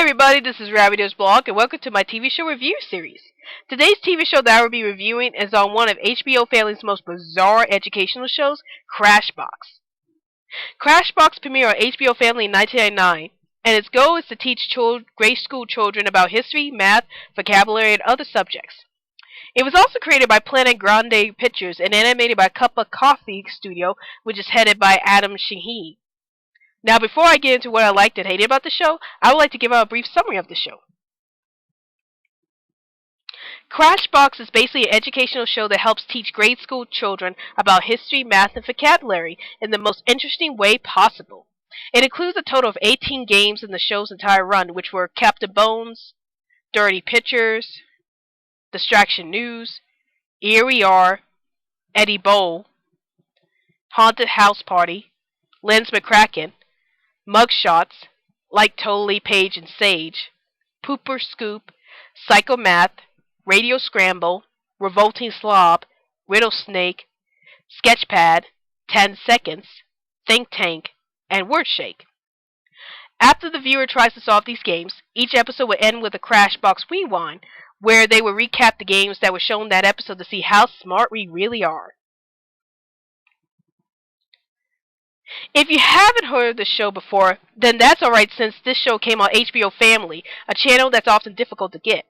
everybody, this is Rabbitearsblog, and welcome to my TV show review series. Today's TV show that I will be reviewing is on one of HBO Family's most bizarre educational shows, Crashbox. Crashbox premiered on HBO Family in 1999, and its goal is to teach grade school children about history, math, vocabulary, and other subjects. It was also created by Planet Grande Pictures and animated by Cup of Coffee Studio, which is headed by Adam Shaheen. Now, before I get into what I liked and hated about the show, I would like to give out a brief summary of the show. Crashbox is basically an educational show that helps teach grade school children about history, math, and vocabulary in the most interesting way possible. It includes a total of 18 games in the show's entire run, which were Captain Bones, Dirty Pictures, Distraction News, Here We Are, Eddie Bowl, Haunted House Party, Lens McCracken, Mugshots, Like Totally Page and Sage, Pooper Scoop, Psycho Math, Radio Scramble, Revolting Slob, Riddle Snake, Sketchpad, 10 Seconds, Think Tank, and Word Shake. After the viewer tries to solve these games, each episode will end with a Crashbox Rewind, where they will recap the games that were shown in that episode to see how smart we really are. If you haven't heard of the show before, then that's alright since this show came on HBO Family, a channel that's often difficult to get.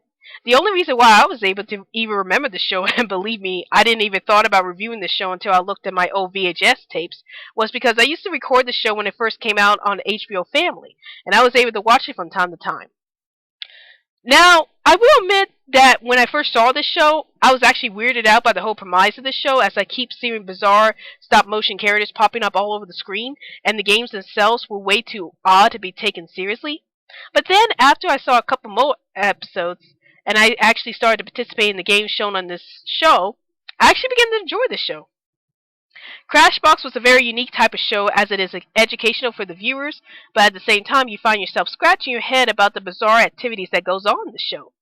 The only reason why I was able to even remember the show, and believe me, I didn't even thought about reviewing the show until I looked at my old VHS tapes, was because I used to record the show when it first came out on HBO Family, and I was able to watch it from time to time. Now, I will admit that when I first saw this show, I was actually weirded out by the whole premise of the show, as I keep seeing bizarre stop-motion characters popping up all over the screen, and the games themselves were way too odd to be taken seriously. But then, after I saw a couple more episodes, and I actually started to participate in the games shown on this show, I actually began to enjoy the show. Crashbox was a very unique type of show, as it is educational for the viewers, but at the same time you find yourself scratching your head about the bizarre activities that goes on in the show.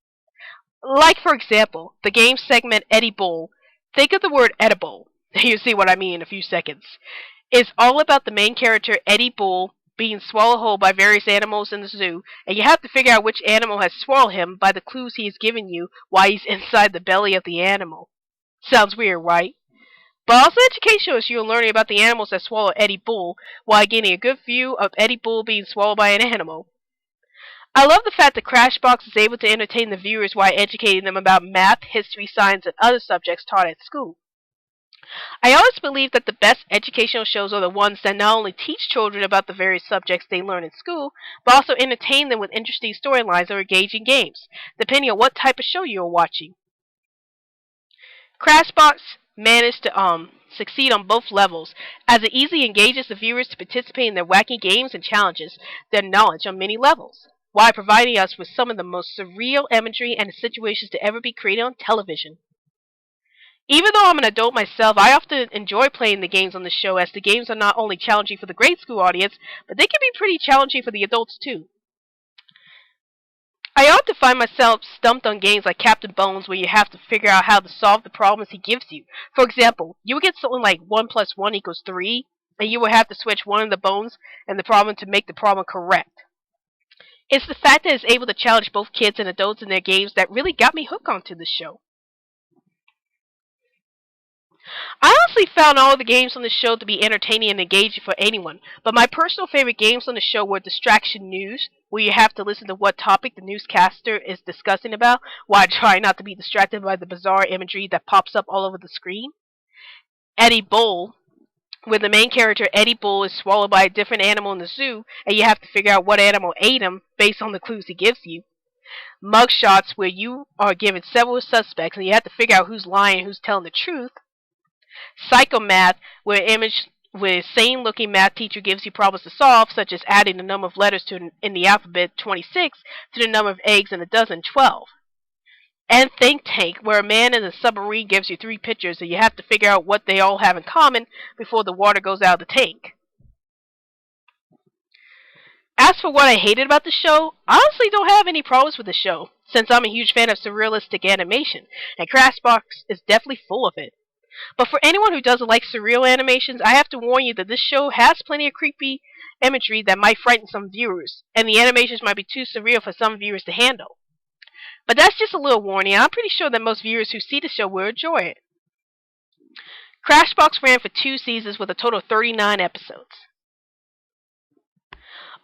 Like, for example, the game segment Eddie Bowl. Think of the word edible. You'll see what I mean in a few seconds. It's all about the main character, Eddie Bowl, being swallowed whole by various animals in the zoo, and you have to figure out which animal has swallowed him by the clues he has given you while he's inside the belly of the animal. Sounds weird, right? But also educational as you're learning about the animals that swallow Eddie Bull while getting a good view of Eddie Bull being swallowed by an animal. I love the fact that Crashbox is able to entertain the viewers while educating them about math, history, science, and other subjects taught at school. I always believe that the best educational shows are the ones that not only teach children about the various subjects they learn in school, but also entertain them with interesting storylines or engaging games, depending on what type of show you are watching. Crashbox managed to succeed on both levels, as it easily engages the viewers to participate in their wacky games and challenges their knowledge on many levels, while providing us with some of the most surreal imagery and situations to ever be created on television. Even though I'm an adult myself, I often enjoy playing the games on the show, as the games are not only challenging for the grade school audience, but they can be pretty challenging for the adults too. I often find myself stumped on games like Captain Bones, where you have to figure out how to solve the problems he gives you. For example, you will get something like 1 + 1 = 3, and you will have to switch one of the bones and the problem to make the problem correct. It's the fact that it's able to challenge both kids and adults in their games that really got me hooked onto this show. I honestly found all the games on the show to be entertaining and engaging for anyone, but my personal favorite games on the show were Distraction News, where you have to listen to what topic the newscaster is discussing about, while trying not to be distracted by the bizarre imagery that pops up all over the screen. Eddie Bowl, where the main character Eddie Bull is swallowed by a different animal in the zoo, and you have to figure out what animal ate him based on the clues he gives you. Mugshots, where you are given several suspects and you have to figure out who's lying and who's telling the truth. Psycho Math, where a sane-looking math teacher gives you problems to solve, such as adding the number of letters in the alphabet, 26, to the number of eggs in a dozen, 12. And Think Tank, where a man in a submarine gives you 3 pictures and you have to figure out what they all have in common before the water goes out of the tank. As for what I hated about the show, I honestly don't have any problems with the show, since I'm a huge fan of surrealistic animation, and Crashbox is definitely full of it. But for anyone who doesn't like surreal animations, I have to warn you that this show has plenty of creepy imagery that might frighten some viewers, and the animations might be too surreal for some viewers to handle. But that's just a little warning. I'm pretty sure that most viewers who see the show will enjoy it. Crashbox ran for 2 seasons with a total of 39 episodes.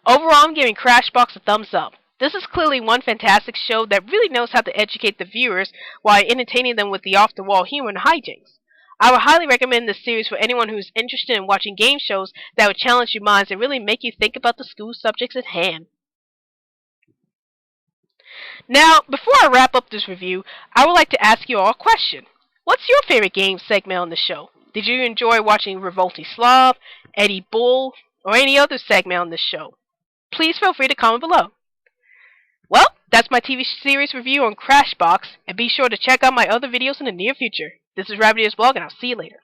Overall, I'm giving Crashbox a thumbs up. This is clearly one fantastic show that really knows how to educate the viewers while entertaining them with the off-the-wall humor and hijinks. I would highly recommend this series for anyone who's interested in watching game shows that would challenge your minds and really make you think about the school subjects at hand. Now, before I wrap up this review, I would like to ask you all a question. What's your favorite game segment on the show? Did you enjoy watching Revolting Slob, Eddie Bull, or any other segment on this show? Please feel free to comment below. Well, that's my TV series review on Crashbox, and be sure to check out my other videos in the near future. This is Rabbitearsblog, and I'll see you later.